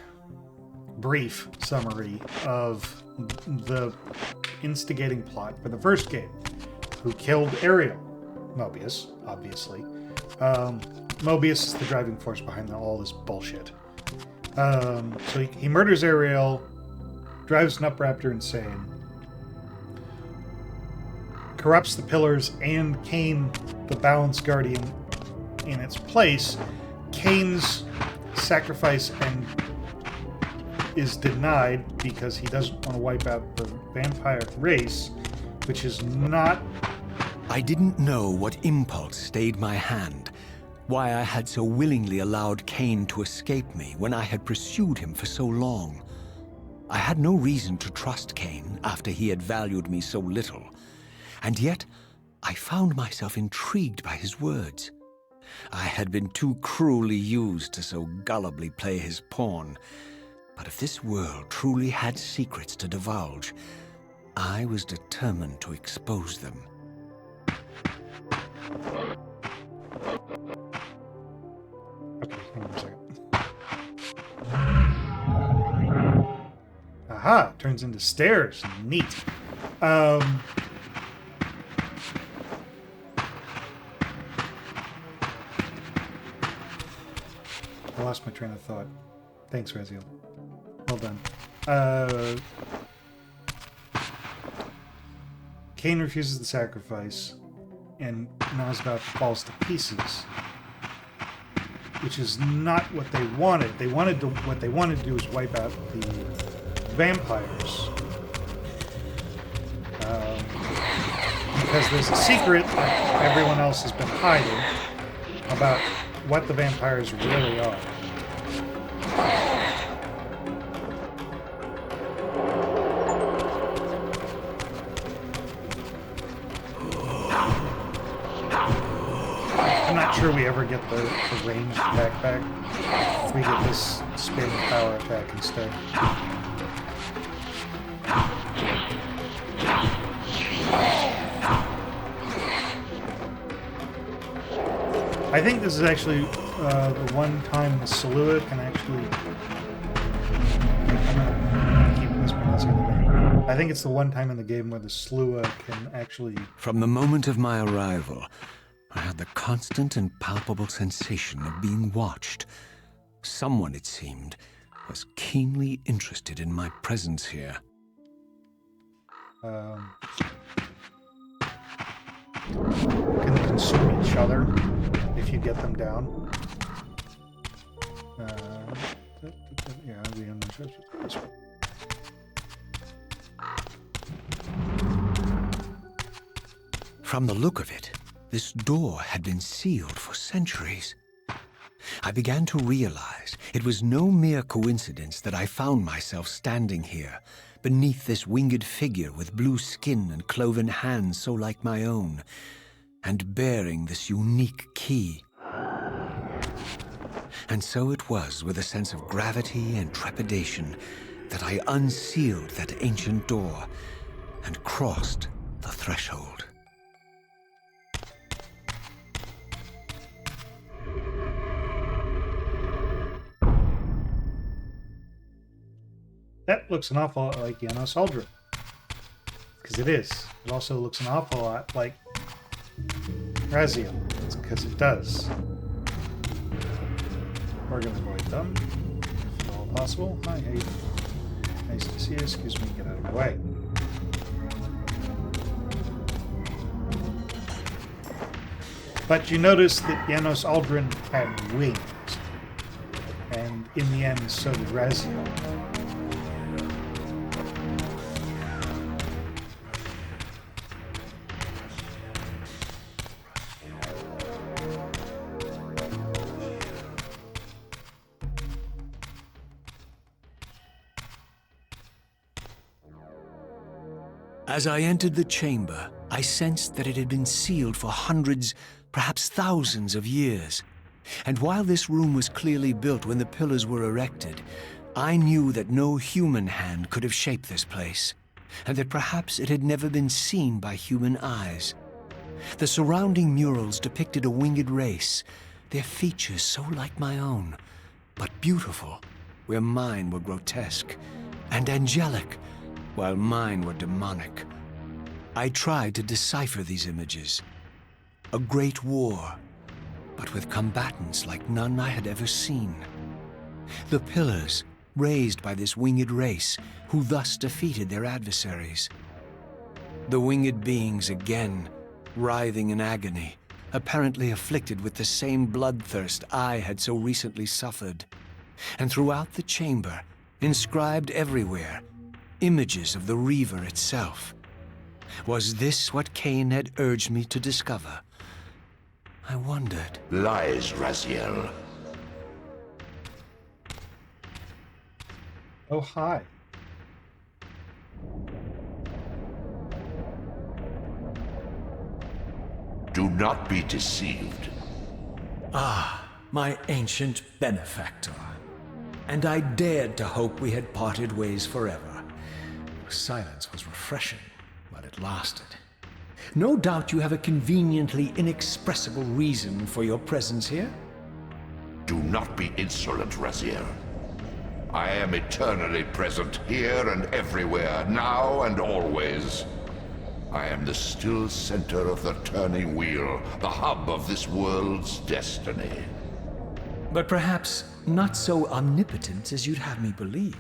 A: brief summary of the instigating plot for the first game. Who killed Ariel? Moebius, obviously. Moebius is the driving force behind all this bullshit. So he murders Ariel, drives an Upraptor insane, corrupts the pillars and Kain, the Balance Guardian, in its place. Kain's sacrifice is denied because he doesn't want to wipe out the vampire race, which is not...
E: I didn't know what impulse stayed my hand, why I had so willingly allowed Kain to escape me when I had pursued him for so long. I had no reason to trust Kain after he had valued me so little, and yet I found myself intrigued by his words. I had been too cruelly used to so gullibly play his pawn, but if this world truly had secrets to divulge, I was determined to expose them.
A: Okay, hang on a second. Aha! Turns into stairs. Neat. I lost my train of thought. Thanks, Raziel. Well done. Kain refuses the sacrifice, and Nosgoth falls to pieces, which is not what they wanted. What they wanted to do is wipe out the vampires, because there's a secret that everyone else has been hiding about what the vampires really are. I'm not sure we ever get the ranged attack back. We get this spin power attack instead. I think this is actually the one time the Salua can actually... I'm gonna keep mispronouncing the name. I think it's the one time in the game where the Salua can actually...
E: From the moment of my arrival, I had the constant and palpable sensation of being watched. Someone, it seemed, was keenly interested in my presence here.
A: Can consume each other if you get them down. Yeah, the this one.
E: From the look of it, this door had been sealed for centuries. I began to realize it was no mere coincidence that I found myself standing here, beneath this winged figure with blue skin and cloven hands so like my own, and bearing this unique key. And so it was with a sense of gravity and trepidation that I unsealed that ancient door and crossed the threshold.
A: That looks an awful lot like Janos Aldrin. Because it is. It also looks an awful lot like Raziel. It's because it does. We're going to avoid them, if at all possible. Hi, hey. Nice to see you. Excuse me, get out of my way. But you notice that Janos Aldrin had wings. And in the end, so did Raziel.
E: As I entered the chamber, I sensed that it had been sealed for hundreds, perhaps thousands of years. And while this room was clearly built when the pillars were erected, I knew that no human hand could have shaped this place, and that perhaps it had never been seen by human eyes. The surrounding murals depicted a winged race, their features so like my own, but beautiful, where mine were grotesque, and angelic, while mine were demonic. I tried to decipher these images. A great war, but with combatants like none I had ever seen. The pillars, raised by this winged race, who thus defeated their adversaries. The winged beings again, writhing in agony, apparently afflicted with the same bloodthirst I had so recently suffered. And throughout the chamber, inscribed everywhere, images of the Reaver itself. Was this what Kain had urged me to discover? I wondered.
D: Lies, Raziel.
A: Oh, hi.
D: Do not be deceived.
C: Ah, my ancient benefactor. And I dared to hope we had parted ways forever. Silence was refreshing, but it lasted. No doubt you have a conveniently inexpressible reason for your presence here?
D: Do not be insolent, Raziel. I am eternally present here and everywhere, now and always. I am the still center of the turning wheel, the hub of this world's destiny.
C: But perhaps not so omnipotent as you'd have me believe.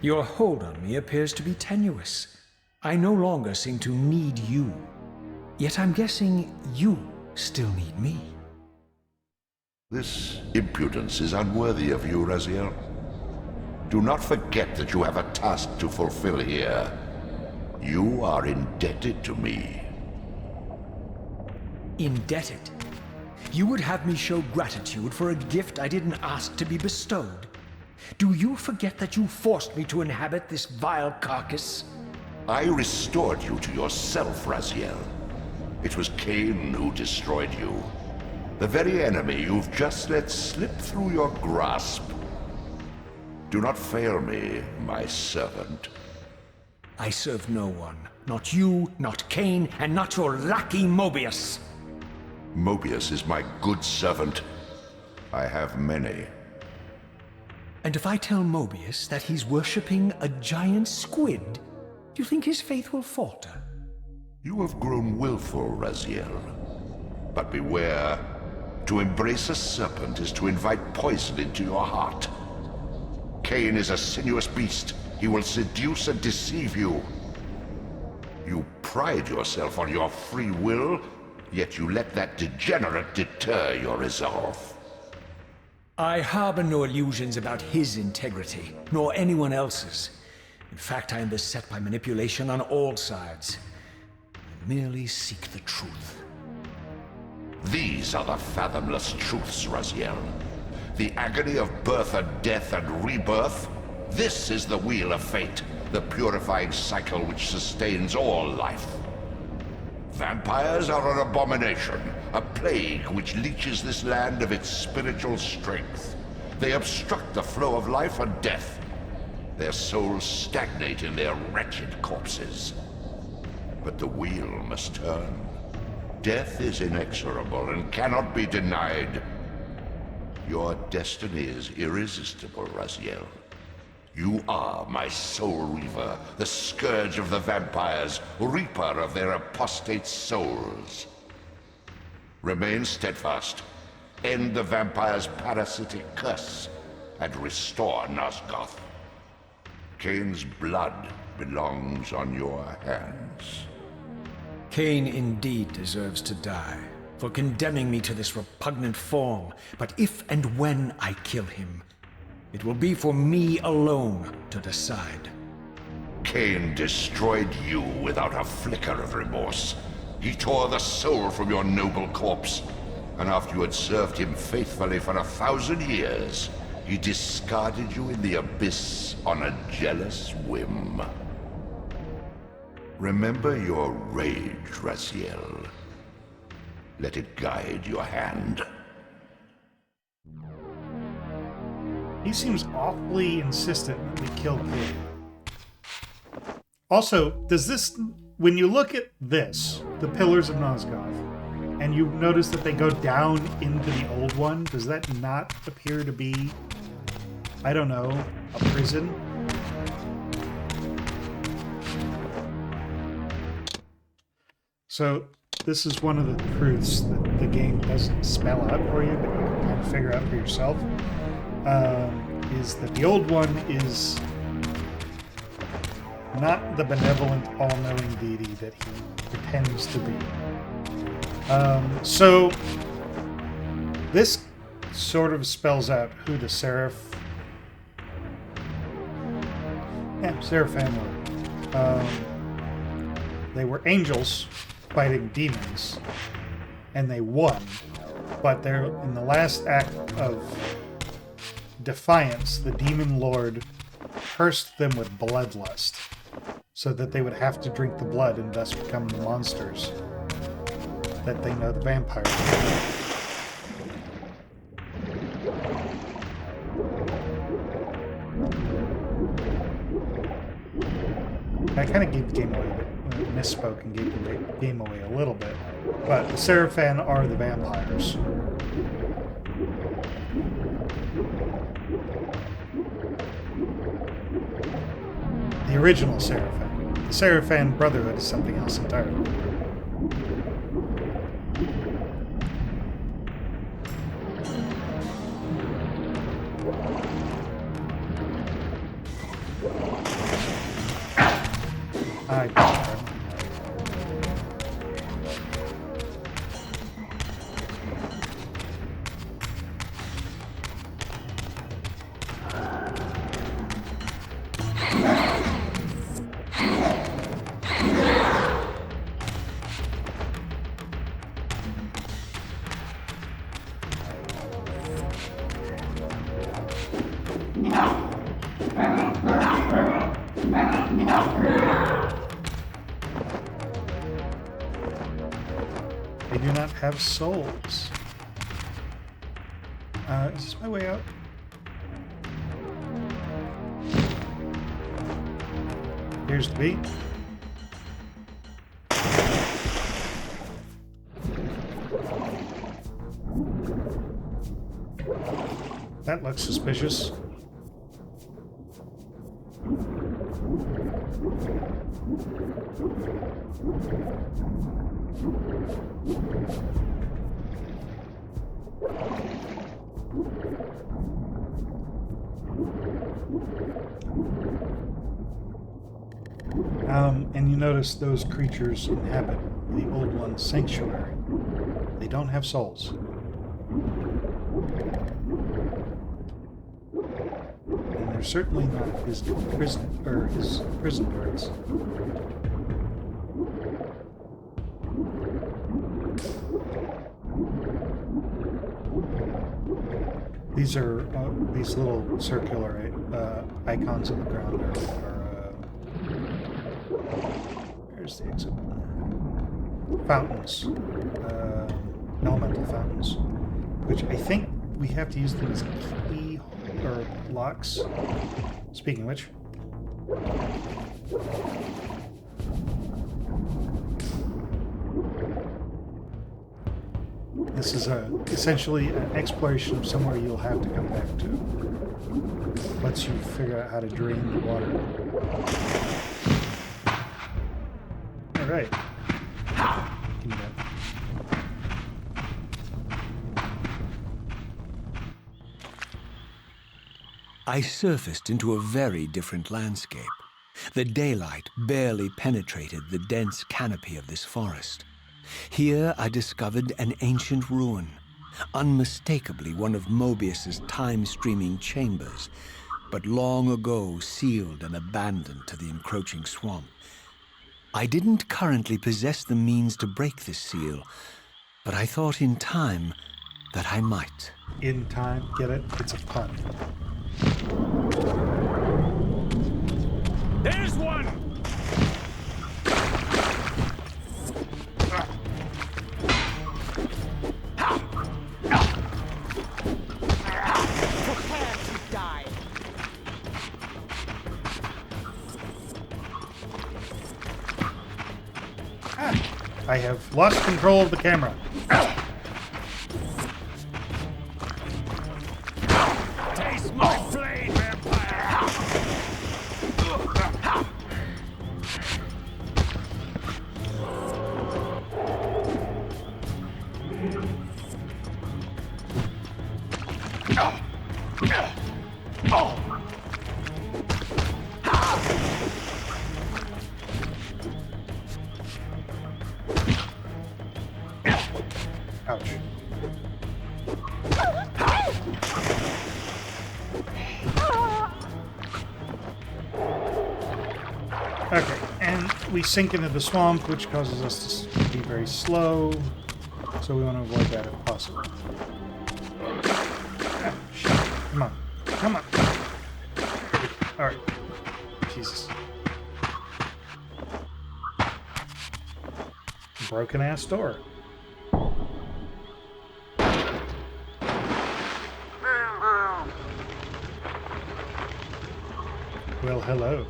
C: Your hold on me appears to be tenuous. I no longer seem to need you. Yet I'm guessing you still need me.
D: This impudence is unworthy of you, Raziel. Do not forget that you have a task to fulfill here. You are indebted to me.
C: Indebted? You would have me show gratitude for a gift I didn't ask to be bestowed? Do you forget that you forced me to inhabit this vile carcass?
D: I restored you to yourself, Raziel. It was Kain who destroyed you. The very enemy you've just let slip through your grasp. Do not fail me, my servant.
C: I serve no one. Not you, not Kain, and not your lackey Moebius.
D: Moebius is my good servant. I have many.
C: And if I tell Moebius that he's worshipping a giant squid, do you think his faith will falter?
D: You have grown willful, Raziel. But beware. To embrace a serpent is to invite poison into your heart. Kain is a sinuous beast. He will seduce and deceive you. You pride yourself on your free will, yet you let that degenerate deter your resolve.
C: I harbor no illusions about his integrity, nor anyone else's. In fact, I am beset by manipulation on all sides. I merely seek the truth.
D: These are the fathomless truths, Raziel. The agony of birth and death and rebirth. This is the wheel of fate, the purifying cycle which sustains all life. Vampires are an abomination, a plague which leeches this land of its spiritual strength. They obstruct the flow of life and death. Their souls stagnate in their wretched corpses. But the wheel must turn. Death is inexorable and cannot be denied. Your destiny is irresistible, Raziel. You are my soul reaver, the scourge of the vampires, reaper of their apostate souls. Remain steadfast, end the vampire's parasitic curse, and restore Nosgoth. Kain's blood belongs on your hands.
C: Kain indeed deserves to die for condemning me to this repugnant form, but if and when I kill him, it will be for me alone to decide.
D: Kain destroyed you without a flicker of remorse. He tore the soul from your noble corpse, and after you had served him faithfully for 1,000 years, he discarded you in the abyss on a jealous whim. Remember your rage, Raziel. Let it guide your hand.
A: He seems awfully insistent that we kill Kain. Also, does this, when you look at this, the Pillars of Nosgoth, and you notice that they go down into the old one, does that not appear to be, I don't know, a prison? So, this is one of the truths that the game doesn't spell out for you, but you can kind of figure out for yourself, is that the old one is not the benevolent, all-knowing deity that he pretends to be. So, this sort of spells out who the Seraphim were. They were angels fighting demons, and they won. But they're in the last act of defiance, the demon lord cursed them with bloodlust, so that they would have to drink the blood and thus become the monsters that they know the vampires are. I kind of gave the game away, misspoke and gave the game away a little bit, but the Seraphim are the vampires. The original Seraphim. The Seraphim Brotherhood is something else entirely. I don't know. They do not have souls. Is this my way out? Appears to be. That looks suspicious. And you notice those creatures inhabit the Old One's sanctuary. They don't have souls. And they're certainly not his prison birds. These are these little circular icons on the ground are where's the exit? Fountains, elemental fountains, which I think we have to use them as key or locks. Speaking of which, this is essentially an exploration of somewhere you'll have to come back to once you figure out how to drain the water. All right. Give me that.
E: I surfaced into a very different landscape. The daylight barely penetrated the dense canopy of this forest. Here I discovered an ancient ruin, unmistakably one of Moebius's time-streaming chambers, but long ago sealed and abandoned to the encroaching swamp. I didn't currently possess the means to break this seal, but I thought in time that I might.
A: In time, get it? It's a pun.
C: There's one!
F: Prepare to die.
A: I have lost control of the camera.
C: Taste my blade, vampire!
A: Ouch. Okay, and we sink into the swamp, which causes us to be very slow, so we want to avoid that if possible. Ah, shit. Come on. Come on. Alright. Jesus. Broken ass door. Well, hello.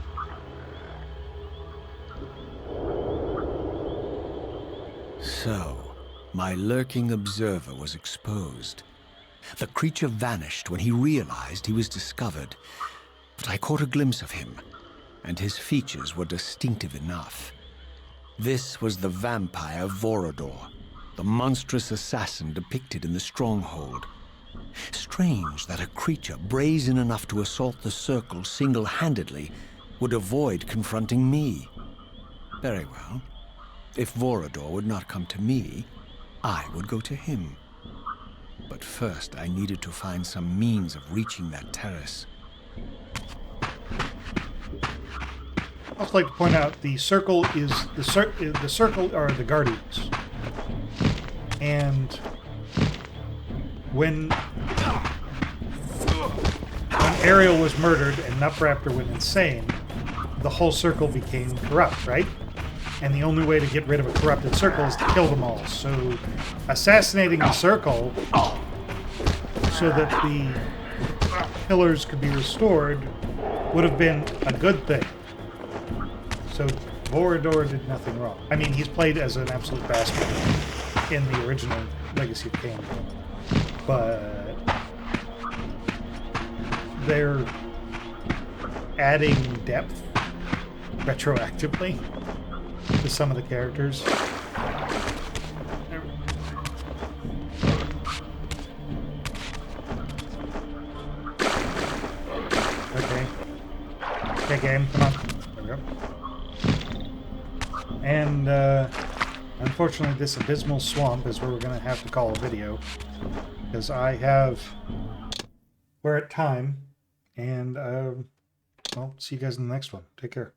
E: So, my lurking observer was exposed. The creature vanished when he realized he was discovered, but I caught a glimpse of him, and his features were distinctive enough. This was the vampire Vorador, the monstrous assassin depicted in the stronghold. Strange that a creature brazen enough to assault the circle single-handedly would avoid confronting me. Very well. If Vorador would not come to me, I would go to him. But first, I needed to find some means of reaching that terrace.
A: I'd also like to point out the circle is the circle are the guardians, and when Ariel was murdered and Nutraptor went insane, the whole circle became corrupt, right? And the only way to get rid of a corrupted circle is to kill them all. So assassinating the circle so that the pillars could be restored would have been a good thing. So Vorador did nothing wrong. I mean, he's played as an absolute bastard in the original Legacy of Kain, but they're adding depth retroactively to some of the characters. Okay. Okay, game, come on. There we go. And, unfortunately, this abysmal swamp is where we're going to have to call a video, because we're at time, and, well, see you guys in the next one. Take care.